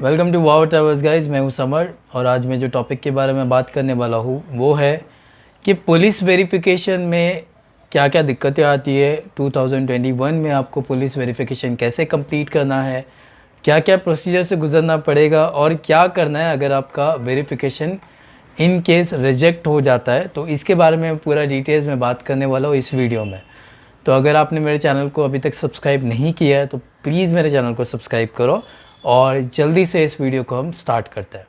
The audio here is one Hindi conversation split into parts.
Welcome to wow travels guys. मैं हूं समर और आज मैं जो टॉपिक के बारे में बात करने वाला हूं वो है कि पुलिस वेरिफिकेशन में क्या क्या दिक्कतें आती है। 2021 में आपको पुलिस वेरिफिकेशन कैसे कंप्लीट करना है, क्या क्या प्रोसीजर से गुजरना पड़ेगा और क्या करना है अगर आपका वेरिफिकेशन इन केस रिजेक्ट हो जाता है। तो इसके बारे में पूरा डिटेल्स में बात करने वाला हूँ इस वीडियो में। तो अगर आपने मेरे चैनल को अभी तक सब्सक्राइब नहीं किया है तो प्लीज़ मेरे चैनल को सब्सक्राइब करो और जल्दी से इस वीडियो को हम स्टार्ट करते हैं।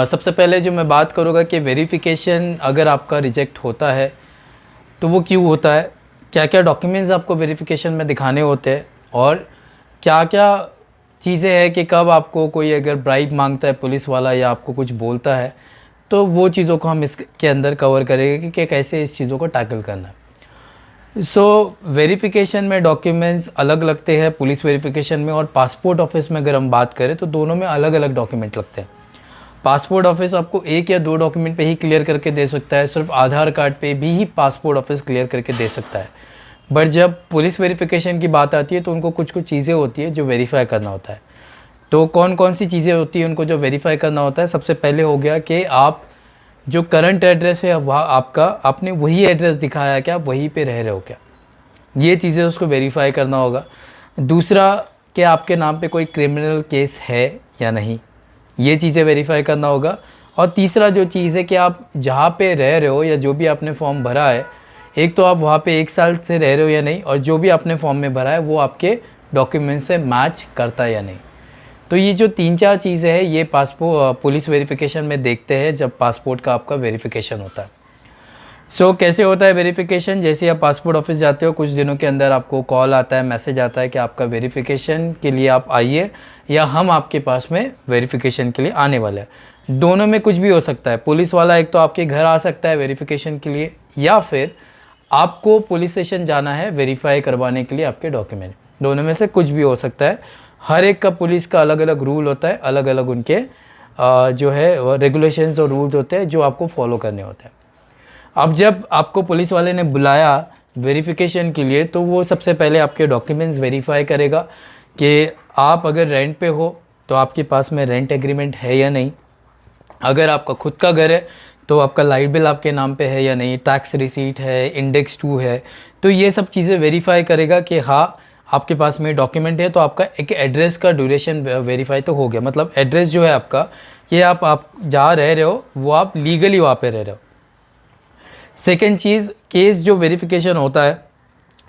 सबसे पहले जो मैं बात करूँगा कि वेरिफिकेशन अगर आपका रिजेक्ट होता है तो वो क्यों होता है, क्या क्या डॉक्यूमेंट्स आपको वेरिफिकेशन में दिखाने होते हैं और क्या क्या चीज़ें हैं कि कब आपको कोई अगर ब्राइब मांगता है पुलिस वाला या आपको कुछ बोलता है तो वो चीज़ों को हम इसके अंदर कवर करेंगे कि कैसे इस चीज़ों को टैकल करना है। वेरिफिकेशन में डॉक्यूमेंट्स अलग लगते हैं पुलिस वेरिफिकेशन में और पासपोर्ट ऑफिस में अगर हम बात करें तो दोनों में अलग अलग डॉक्यूमेंट लगते हैं। पासपोर्ट ऑफिस आपको एक या दो डॉक्यूमेंट पे ही क्लियर करके दे सकता है, सिर्फ आधार कार्ड पे भी ही पासपोर्ट ऑफिस क्लियर करके दे सकता है। बट जब पुलिस वेरिफिकेशन की बात आती है तो उनको कुछ कुछ चीज़ें होती है जो वेरीफाई करना होता है। तो कौन कौन सी चीज़ें होती हैं उनको जो वेरीफाई करना होता है, सबसे पहले हो गया कि आप जो करंट एड्रेस है वह आपका, आपने वही एड्रेस दिखाया क्या, वहीं पे रह रहे हो क्या, ये चीज़ें उसको वेरीफाई करना होगा। दूसरा कि आपके नाम पे कोई क्रिमिनल केस है या नहीं, ये चीज़ें वेरीफाई करना होगा। और तीसरा जो चीज़ है कि आप जहाँ पे रह रहे हो या जो भी आपने फॉर्म भरा है, एक तो आप वहाँ पे 1 साल से रह रहे हो या नहीं, और जो भी आपने फॉर्म में भरा है वो आपके डॉक्यूमेंट से मैच करता है या नहीं। तो ये जो 3-4 चीज़ें हैं ये पुलिस वेरिफिकेशन में देखते हैं जब पासपोर्ट का आपका वेरिफिकेशन होता है। कैसे होता है वेरिफिकेशन, जैसे आप पासपोर्ट ऑफिस जाते हो कुछ दिनों के अंदर आपको कॉल आता है, मैसेज आता है कि आपका वेरिफिकेशन के लिए आप आइए या हम आपके पास में वेरिफिकेशन के लिए आने वाले हैं। दोनों में कुछ भी हो सकता है। पुलिस वाला एक तो आपके घर आ सकता है वेरिफिकेशन के लिए, या फिर आपको पुलिस स्टेशन जाना है वेरीफाई करवाने के लिए आपके डॉक्यूमेंट। दोनों में से कुछ भी हो सकता है। हर एक का पुलिस का अलग अलग रूल होता है, अलग अलग उनके जो है रेगुलेशंस और रूल्स होते हैं जो आपको फॉलो करने होते हैं। अब जब आपको पुलिस वाले ने बुलाया वेरिफिकेशन के लिए तो वो सबसे पहले आपके डॉक्यूमेंट्स वेरीफाई करेगा कि आप अगर रेंट पे हो तो आपके पास में रेंट एग्रीमेंट है या नहीं, अगर आपका खुद का घर है तो आपका लाइट बिल आपके नाम पे है या नहीं, टैक्स रिसीट है, इंडेक्स 2 है। तो ये सब चीज़ें वेरीफाई करेगा कि हाँ आपके पास में डॉक्यूमेंट है। तो आपका एक एड्रेस का ड्यूरेशन वेरीफाई तो हो गया, मतलब एड्रेस जो है आपका, ये आप जहाँ रह रहे हो वो आप लीगली वहाँ पे रह रहे हो। सेकेंड चीज़, केस जो वेरिफिकेशन होता है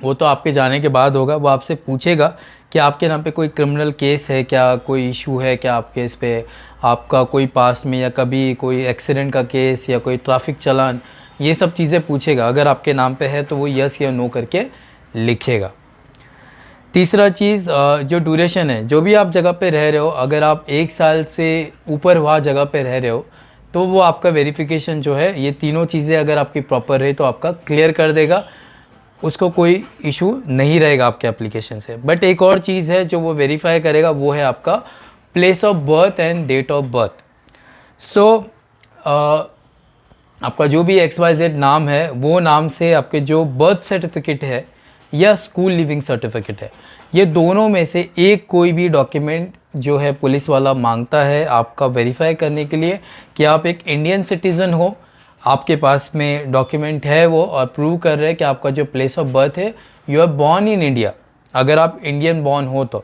वो तो आपके जाने के बाद होगा। वो आपसे पूछेगा कि आपके नाम पे कोई क्रिमिनल केस है क्या, कोई इशू है क्या आपके इस पे, आपका कोई पास्ट में या कभी कोई एक्सीडेंट का केस या कोई ट्रैफिक चालान, ये सब चीज़ें पूछेगा। अगर आपके नाम पे है तो वो यस या नो करके लिखेगा। तीसरा चीज़ जो ड्यूरेशन है, जो भी आप जगह पे रह रहे हो, अगर आप 1 साल से ऊपर वहाँ जगह पे रह रहे हो तो वो आपका वेरिफिकेशन जो है, ये तीनों चीज़ें अगर आपकी प्रॉपर रही तो आपका क्लियर कर देगा, उसको कोई इशू नहीं रहेगा आपके एप्लीकेशन से। बट एक और चीज़ है जो वो वेरीफाई करेगा, वो है आपका place of birth and date of birth. आपका जो भी XYZ नाम है वो नाम से आपके जो बर्थ सर्टिफिकेट है या स्कूल लिविंग सर्टिफिकेट है, ये दोनों में से एक कोई भी डॉक्यूमेंट जो है पुलिस वाला मांगता है आपका वेरीफाई करने के लिए कि आप एक इंडियन सिटीज़न हो, आपके पास में डॉक्यूमेंट है वो और प्रूव कर रहे हैं कि आपका जो प्लेस ऑफ बर्थ है, you are born in India, अगर आप इंडियन बॉर्न हो तो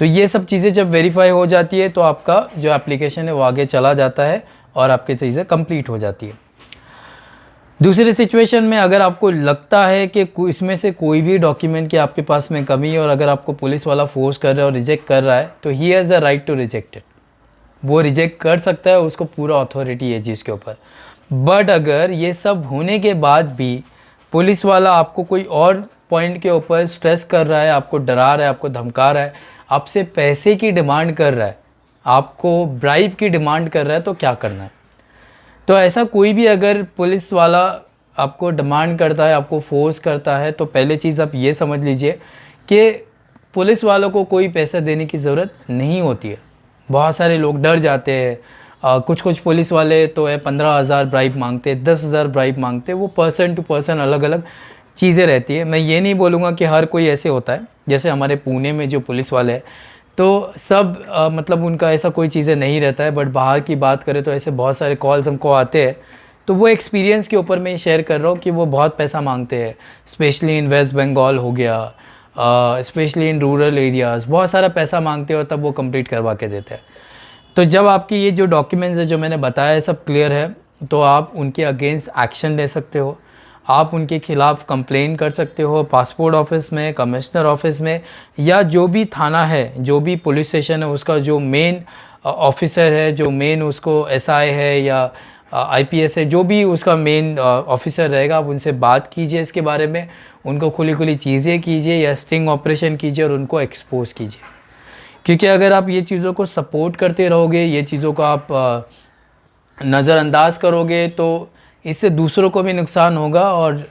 ये सब चीज़ें जब वेरीफाई हो जाती है तो आपका जो एप्लीकेशन है वो आगे चला जाता है और आपकी चीज़ें कंप्लीट हो जाती है। दूसरी सिचुएशन में अगर आपको लगता है कि इसमें से कोई भी डॉक्यूमेंट की आपके पास में कमी है और अगर आपको पुलिस वाला फोर्स कर रहा है और रिजेक्ट कर रहा है तो he has the right to reject it. वो रिजेक्ट कर सकता है, उसको पूरा अथॉरिटी है चीज़ के ऊपर। बट अगर ये सब होने के बाद भी पुलिस वाला आपको कोई और पॉइंट के ऊपर स्ट्रेस कर रहा है, आपको डरा रहा है, आपको धमका रहा है, आपसे पैसे की डिमांड कर रहा है, आपको ब्राइब की डिमांड कर रहा है, तो क्या करना है। तो ऐसा कोई भी अगर पुलिस वाला आपको डिमांड करता है, आपको फोर्स करता है, तो पहले चीज़ आप ये समझ लीजिए कि पुलिस वालों को कोई पैसा देने की ज़रूरत नहीं होती है। बहुत सारे लोग डर जाते हैं। कुछ पुलिस वाले तो है 15,000 ब्राइब मांगते, 10,000 ब्राइब मांगते, वो पर्सन टू पर्सन अलग अलग चीज़ें रहती है। मैं ये नहीं बोलूँगा कि हर कोई ऐसे होता है, जैसे हमारे पुणे में जो पुलिस वाले हैं तो सब मतलब उनका ऐसा कोई चीज़ें नहीं रहता है, बट बाहर की बात करें तो ऐसे बहुत सारे कॉल्स हमको आते हैं। तो वो एक्सपीरियंस के ऊपर मैं शेयर कर रहा हूँ कि वो बहुत पैसा मांगते हैं, स्पेशली इन वेस्ट बंगाल हो गया, स्पेशली इन रूरल एरियाज़ बहुत सारा पैसा मांगते हो, तब वो कंप्लीट करवा के देते हैं। तो जब आपकी ये जो डॉक्यूमेंट्स है जो मैंने बताया है सब क्लियर है, तो आप उनके अगेंस्ट एक्शन ले सकते हो, आप उनके खिलाफ़ कंप्लेन कर सकते हो पासपोर्ट ऑफिस में, कमिश्नर ऑफिस में, या जो भी थाना है, जो भी पुलिस स्टेशन है, उसका जो मेन ऑफिसर है, जो मेन उसको एसआई है या आईपीएस है, जो भी उसका मेन ऑफिसर रहेगा, आप उनसे बात कीजिए इसके बारे में, उनको खुली खुली चीज़ें कीजिए या स्टिंग ऑपरेशन कीजिए और उनको एक्सपोज कीजिए। क्योंकि अगर आप ये चीज़ों को सपोर्ट करते रहोगे, ये चीज़ों को आप नज़रअंदाज करोगे, तो इससे दूसरों को भी नुकसान होगा और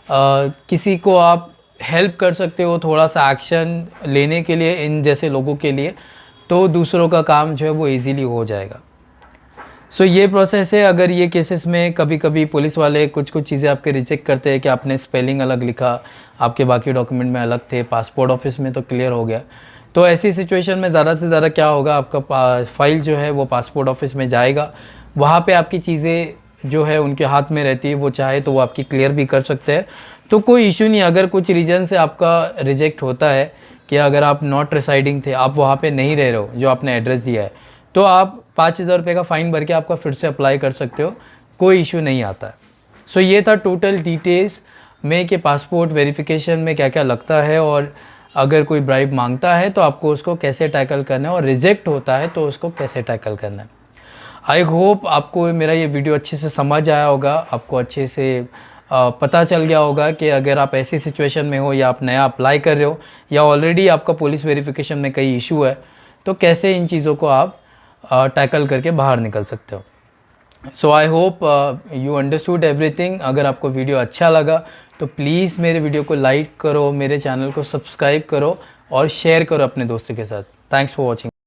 किसी को आप हेल्प कर सकते हो थोड़ा सा एक्शन लेने के लिए इन जैसे लोगों के लिए, तो दूसरों का काम जो है वो इजीली हो जाएगा। सो ये प्रोसेस है। अगर ये केसेस में कभी कभी पुलिस वाले कुछ कुछ चीज़ें आपके रिजेक्ट करते हैं कि आपने स्पेलिंग अलग लिखा, आपके बाकी डॉक्यूमेंट में अलग थे, पासपोर्ट ऑफिस में तो क्लियर हो गया, तो ऐसी सिचुएशन में ज़्यादा से ज़्यादा क्या होगा, आपका फाइल जो है वो पासपोर्ट ऑफिस में जाएगा, वहाँ पे आपकी चीज़ें जो है उनके हाथ में रहती है, वो चाहे तो वो आपकी क्लियर भी कर सकते हैं, तो कोई इशू नहीं। अगर कुछ रीज़न से आपका रिजेक्ट होता है कि अगर आप नॉट रिसाइडिंग थे, आप वहाँ पे नहीं रह रहे हो जो आपने एड्रेस दिया है, तो आप 5,000 रुपये का फ़ाइन भर के आपका फिर से अप्लाई कर सकते हो, कोई इशू नहीं आता है। सो ये था टोटल डिटेल्स में कि पासपोर्ट वेरिफिकेशन में क्या क्या लगता है, और अगर कोई ब्राइब मांगता है तो आपको उसको कैसे टैकल करना है, और रिजेक्ट होता है तो उसको कैसे टैकल करना है। आई होप आपको मेरा ये वीडियो अच्छे से समझ आया होगा, आपको अच्छे से पता चल गया होगा कि अगर आप ऐसी सिचुएशन में हो या आप नया अप्लाई कर रहे हो या ऑलरेडी आपका पुलिस वेरिफिकेशन में कई इशू है, तो कैसे इन चीज़ों को आप टैकल करके बाहर निकल सकते हो। So I hope you understood everything. अगर आपको वीडियो अच्छा लगा तो प्लीज़ मेरे वीडियो को लाइक करो, मेरे चैनल को सब्सक्राइब करो और शेयर करो अपने दोस्तों के साथ। Thanks for watching.